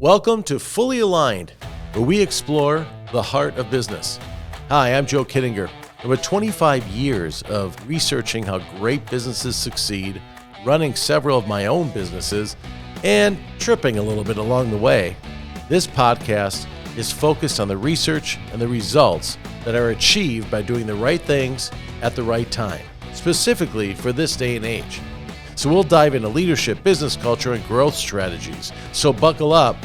Welcome to Fully Aligned, where we explore the heart of business. Hi, I'm Joe Kittinger, and with 25 years of researching how great businesses succeed, running several of my own businesses, and tripping a little bit along the way, this podcast is focused on the research and the results that are achieved by doing the right things at the right time, specifically for this day and age. So we'll dive into leadership, business culture, and growth strategies. So buckle up,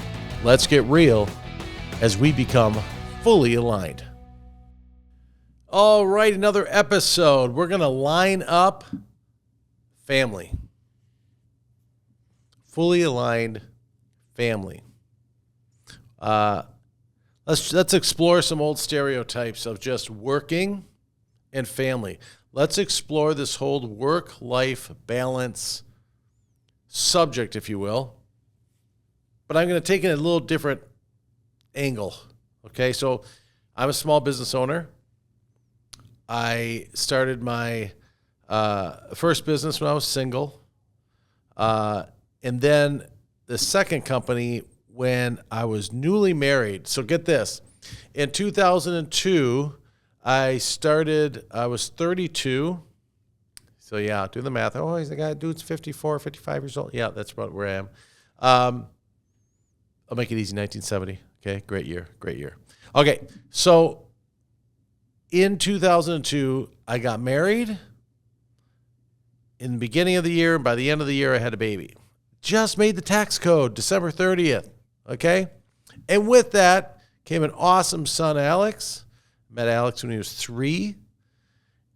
let's get real as we become fully aligned. All right, another episode. We're going to line up family. Fully aligned family. Let's explore some old stereotypes of just working and family. Let's explore this whole work-life balance subject, if you will. But I'm going to take it a little different angle. Okay, so I'm a small business owner. I started my first business when I was single. And then the second company when I was newly married. So get this. In 2002, I was 32. So yeah, do the math. Oh, he's the guy, dude's 54, 55 years old. Yeah, that's about where I am. I'll make it easy, 1970. Okay, great year. Okay, so in 2002, I got married in the beginning of the year, and by the end of the year, I had a baby. Just made the tax code, December 30th, okay? And with that came an awesome son, Alex. Met Alex when he was 3,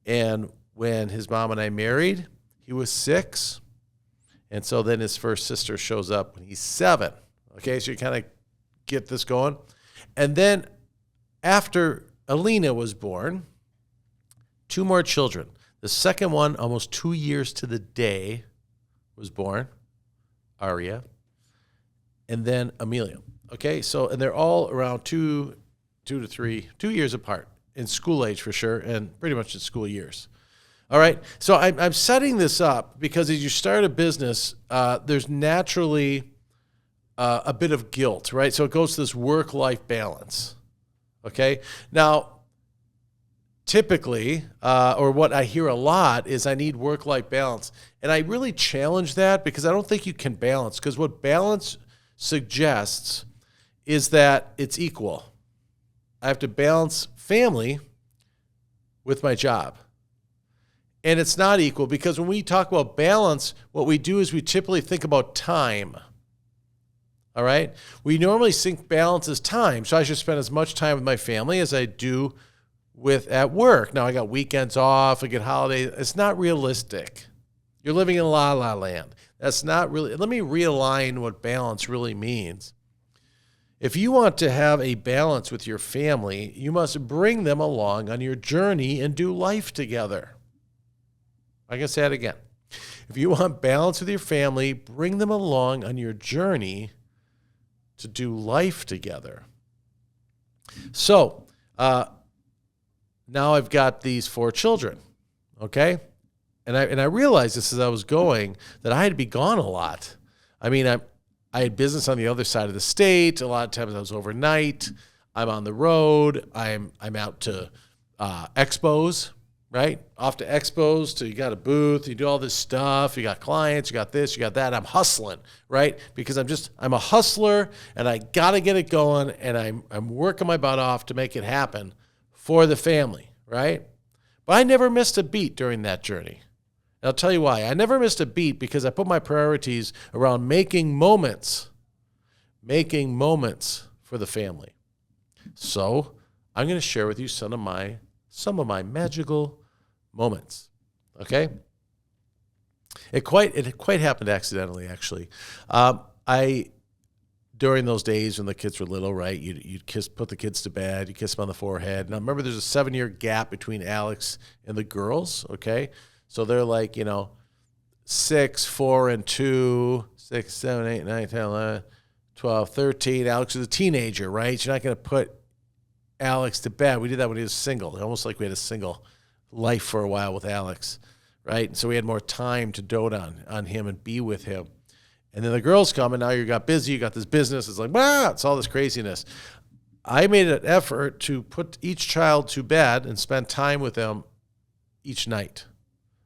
and when his mom and I married, he was 6, and so then his first sister shows up when he's 7. Okay, so you kind of get this going. And then after Alina was born, 2 more children. The second one, almost 2 years to the day, was born, Aria, and then Amelia. Okay, so, and they're all around 2 years apart in school age for sure, and pretty much in school years. All right, so I'm setting this up because as you start a business, there's naturally a bit of guilt, right? So it goes to this work-life balance, okay? Now, typically, or what I hear a lot is I need work-life balance. And I really challenge that because I don't think you can balance, because what balance suggests is that it's equal. I have to balance family with my job. And it's not equal because when we talk about balance, what we do is we typically think about time. All right? We normally think balance as time. So I should spend as much time with my family as I do at work. Now I got weekends off, I get holidays. It's not realistic. You're living in la la land. That's not really, let me realign what balance really means. If you want to have a balance with your family, you must bring them along on your journey and do life together. I can say it again. If you want balance with your family, bring them along on your journey to do life together. So, now I've got these 4 children, okay? And I realized this as I was going that I had to be gone a lot. I mean, I had business on the other side of the state. A lot of times I was overnight. I'm on the road. I'm out to expos, right? Off to expos. You got a booth. You do all this stuff. You got clients. You got this. You got that. I'm hustling, right? Because I'm a hustler, and I got to get it going, and I'm working my butt off to make it happen for the family, right? But I never missed a beat during that journey. And I'll tell you why. I never missed a beat because I put my priorities around making moments for the family. So I'm going to share with you some of my magical moments. Okay? It quite happened accidentally, actually. During those days when the kids were little, right, you'd put the kids to bed, you kiss them on the forehead. Now, remember, there's a 7-year gap between Alex and the girls, okay? So they're like, 6, 4, and 2, 6, 7, 8, 9, 10, 11, 12, 13. Alex is a teenager, right? So you're not going to put Alex to bed. We did that when he was single, almost like we had a single life for a while with Alex, right? And so we had more time to dote on him and be with him. And then the girls come, and now you got busy, you got this business. It's like, it's all this craziness. I made an effort to put each child to bed and spend time with them each night.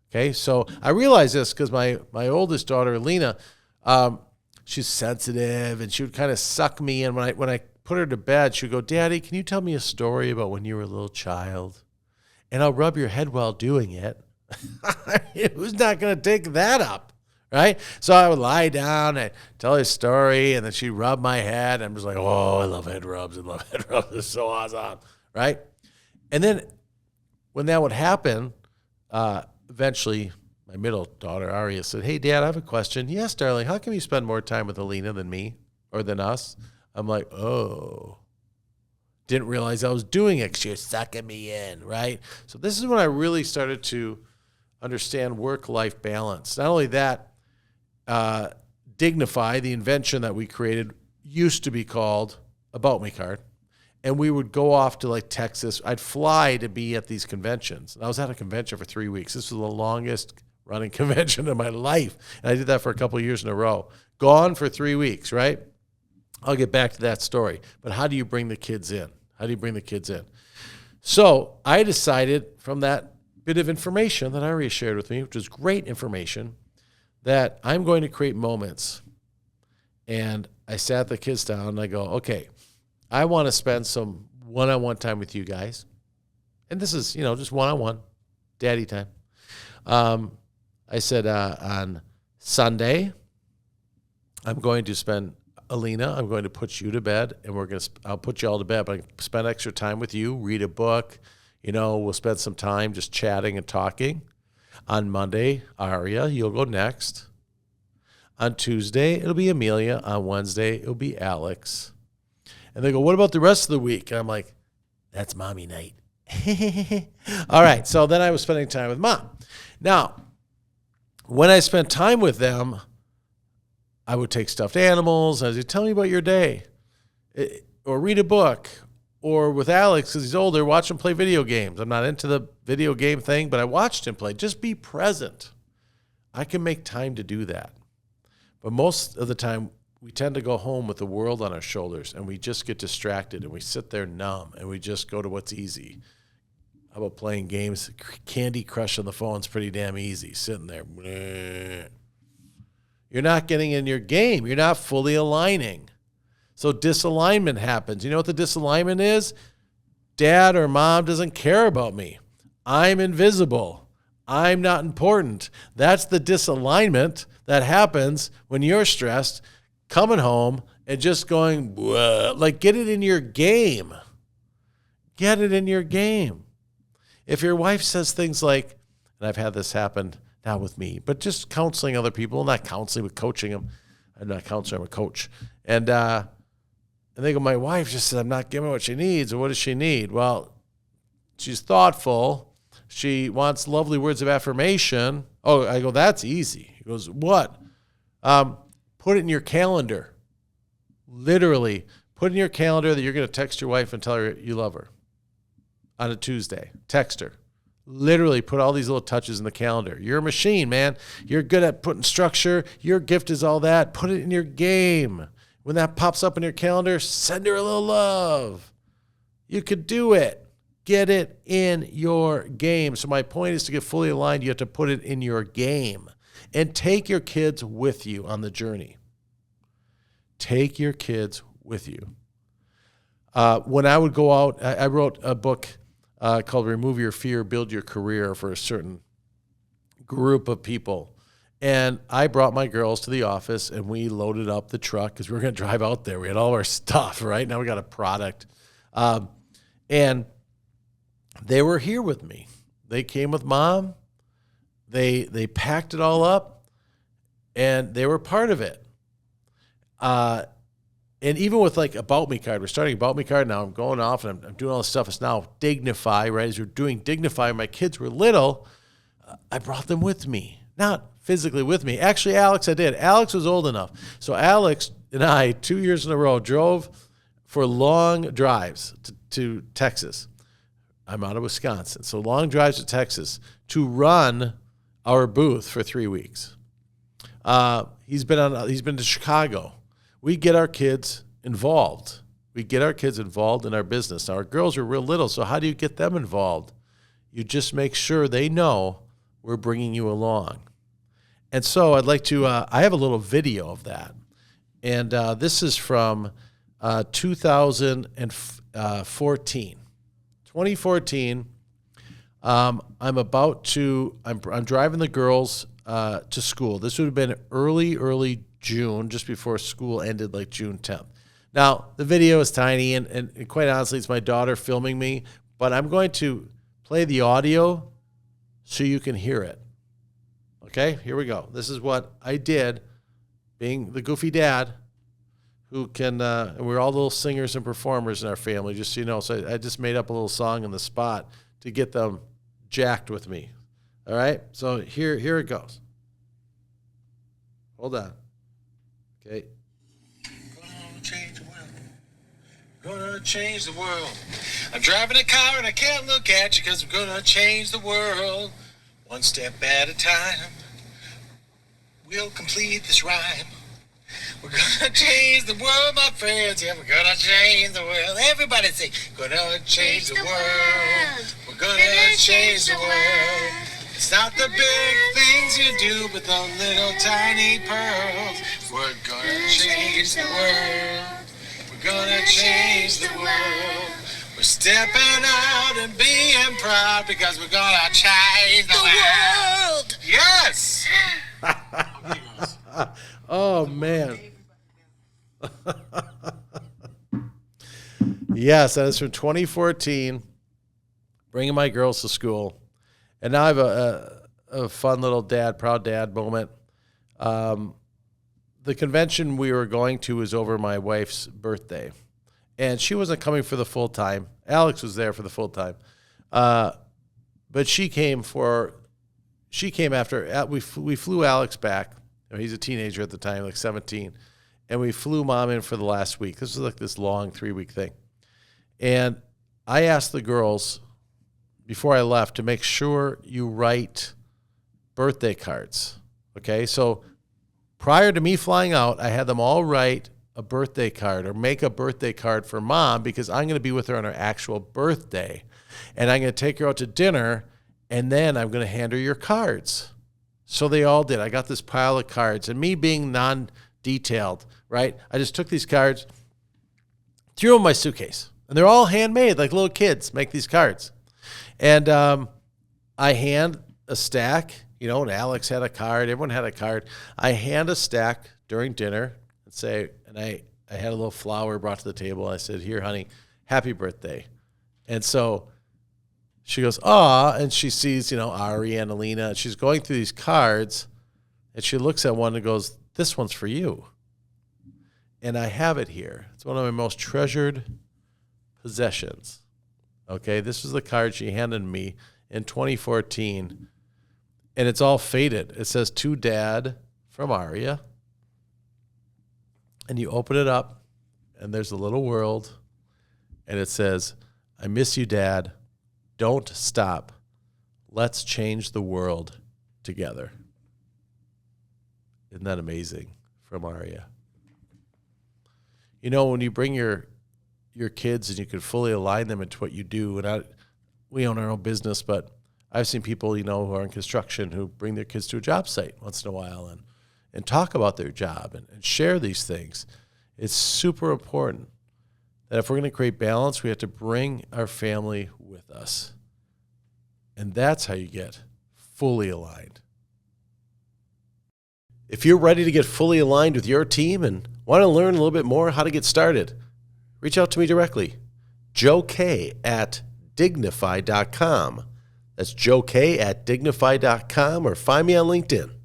Okay, so I realized this because my oldest daughter, Lena, she's sensitive, and she would kind of suck me in. When I put her to bed, she would go, Daddy, can you tell me a story about when you were a little child? And I'll rub your head while doing it. Who's not going to take that up? Right? So I would lie down and tell her a story, and then she'd rub my head. I'm just like, oh, I love head rubs. I love head rubs. It's so awesome. Right? And then when that would happen, eventually my middle daughter, Aria, said, hey, Dad, I have a question. Yes, darling. How come you spend more time with Alina than me or than us? I'm like, oh. Didn't realize I was doing it because she was sucking me in, right? So this is when I really started to understand work-life balance. Not only that, Dignify, the invention that we created, used to be called About Me card. And we would go off to like Texas. I'd fly to be at these conventions. And I was at a convention for 3 weeks. This was the longest running convention of my life. And I did that for a couple of years in a row. Gone for 3 weeks, right? I'll get back to that story. But how do you bring the kids in? So I decided from that bit of information that Aria shared with me, which was great information, that I'm going to create moments. And I sat the kids down and I go, okay, I want to spend some one-on-one time with you guys. And this is, just one-on-one, daddy time. I said on Sunday, I'm going to spend, Alina, I'm going to put you to bed, and I'll put you all to bed, but I can spend extra time with you, read a book. We'll spend some time just chatting and talking. On Monday, Aria, you'll go next. On Tuesday, it'll be Amelia. On Wednesday, it'll be Alex. And they go, what about the rest of the week? And I'm like, that's mommy night. All right, so then I was spending time with Mom. Now, when I spent time with them, I would take stuffed animals. I would say, tell me about your day. Or read a book. Or with Alex, because he's older, watch him play video games. I'm not into the video game thing, but I watched him play. Just be present. I can make time to do that. But most of the time, we tend to go home with the world on our shoulders, and we just get distracted, and we sit there numb, and we just go to what's easy. How about playing games? Candy Crush on the phone's pretty damn easy, sitting there. You're not getting in your game. You're not fully aligning. So disalignment happens. You know what the disalignment is? Dad or mom doesn't care about me. I'm invisible. I'm not important. That's the disalignment that happens when you're stressed, coming home and just going, like, get it in your game. Get it in your game. If your wife says things like, and I've had this happen, not with me, but just counseling other people, not counseling, but coaching them. I'm not a counselor, I'm a coach. And they go, my wife just said I'm not giving her what she needs. Or what does she need? Well, she's thoughtful. She wants lovely words of affirmation. Oh, I go, that's easy. He goes, what? Put it in your calendar. Literally, put in your calendar that you're going to text your wife and tell her you love her on a Tuesday. Text her. Literally put all these little touches in the calendar. You're a machine, man. You're good at putting structure. Your gift is all that. Put it in your game. When that pops up in your calendar, send her a little love. You could do it. Get it in your game. So my point is to get fully aligned, you have to put it in your game. And take your kids with you on the journey. Take your kids with you. When I would go out, I wrote a book called Remove Your Fear, Build Your Career for a certain group of people. And I brought my girls to the office, and we loaded up the truck because we were going to drive out there. We had all our stuff, right? Now we got a product. And they were here with me. They came with Mom. They packed it all up, and they were part of it. And even with like About Me card, we're starting About Me card now. I'm going off, and I'm doing all this stuff. It's now Dignify, right? As we're doing Dignify, my kids were little. I brought them with me. Not physically with me. Actually, Alex, I did. Alex was old enough. So Alex and I, 2 years in a row, drove for long drives to Texas. I'm out of Wisconsin. So long drives to Texas to run our booth for 3 weeks. He's been to Chicago. We get our kids involved. We get our kids involved in our business. Now, our girls are real little, so how do you get them involved? You just make sure they know we're bringing you along. And so I'd like to, I have a little video of that. And this is from 2014. 2014, I'm driving the girls to school. This would have been early June, just before school ended, like June 10th. Now, the video is tiny, and quite honestly, it's my daughter filming me, but I'm going to play the audio so you can hear it. Okay, here we go. This is what I did, being the goofy dad who can, and we're all little singers and performers in our family, just so you know. So I just made up a little song on the spot to get them jacked with me. All right, so here it goes. Hold on. Okay. Gonna change the world. Gonna change the world. I'm driving a car and I can't look at you because I'm gonna change the world. One step at a time. We'll complete this rhyme. We're gonna change the world, my friends. Yeah, we're gonna change the world. Everybody say, gonna change the world. We're gonna change the world. It's not the big things you do, but the little tiny pearls. We're gonna change the world. We're gonna change the world. We're stepping out and being proud because we're gonna change the world. Yes! Oh, man. Yes, that is from 2014, bringing my girls to school. And now I have a fun little proud dad moment. The convention we were going to was over my wife's birthday. And she wasn't coming for the full time. Alex was there for the full time. But she came after, we flew Alex back. He's a teenager at the time, like 17. And we flew Mom in for the last week. This was like this long 3-week thing. And I asked the girls before I left to make sure you write birthday cards. Okay, so prior to me flying out, I had them all write a birthday card or make a birthday card for Mom because I'm going to be with her on her actual birthday. And I'm going to take her out to dinner, and then I'm going to hand her your cards. So they all did. I got this pile of cards, and me being non-detailed, right? I just took these cards, threw them in my suitcase, and they're all handmade, like little kids make these cards. And I hand a stack, and Alex had a card, everyone had a card. I hand a stack during dinner and I had a little flower brought to the table. I said, "Here, honey, happy birthday." And so she goes, "Aw," and she sees, Ari and Alina. And she's going through these cards, and she looks at one and goes, "This one's for you." And I have it here. It's one of my most treasured possessions. Okay, this was the card she handed me in 2014, and it's all faded. It says, "To Dad," from Aria. And you open it up, and there's a little world, and it says, "I miss you, Dad. Don't stop. Let's change the world together." Isn't that amazing? From Aria. When you bring your kids and you can fully align them into what you do, and we own our own business, but I've seen people, who are in construction who bring their kids to a job site once in a while and talk about their job and share these things. It's super important that if we're going to create balance, we have to bring our family with us. And that's how you get fully aligned. If you're ready to get fully aligned with your team and want to learn a little bit more how to get started, reach out to me directly, joek@dignify.com. That's joek@dignify.com, or find me on LinkedIn.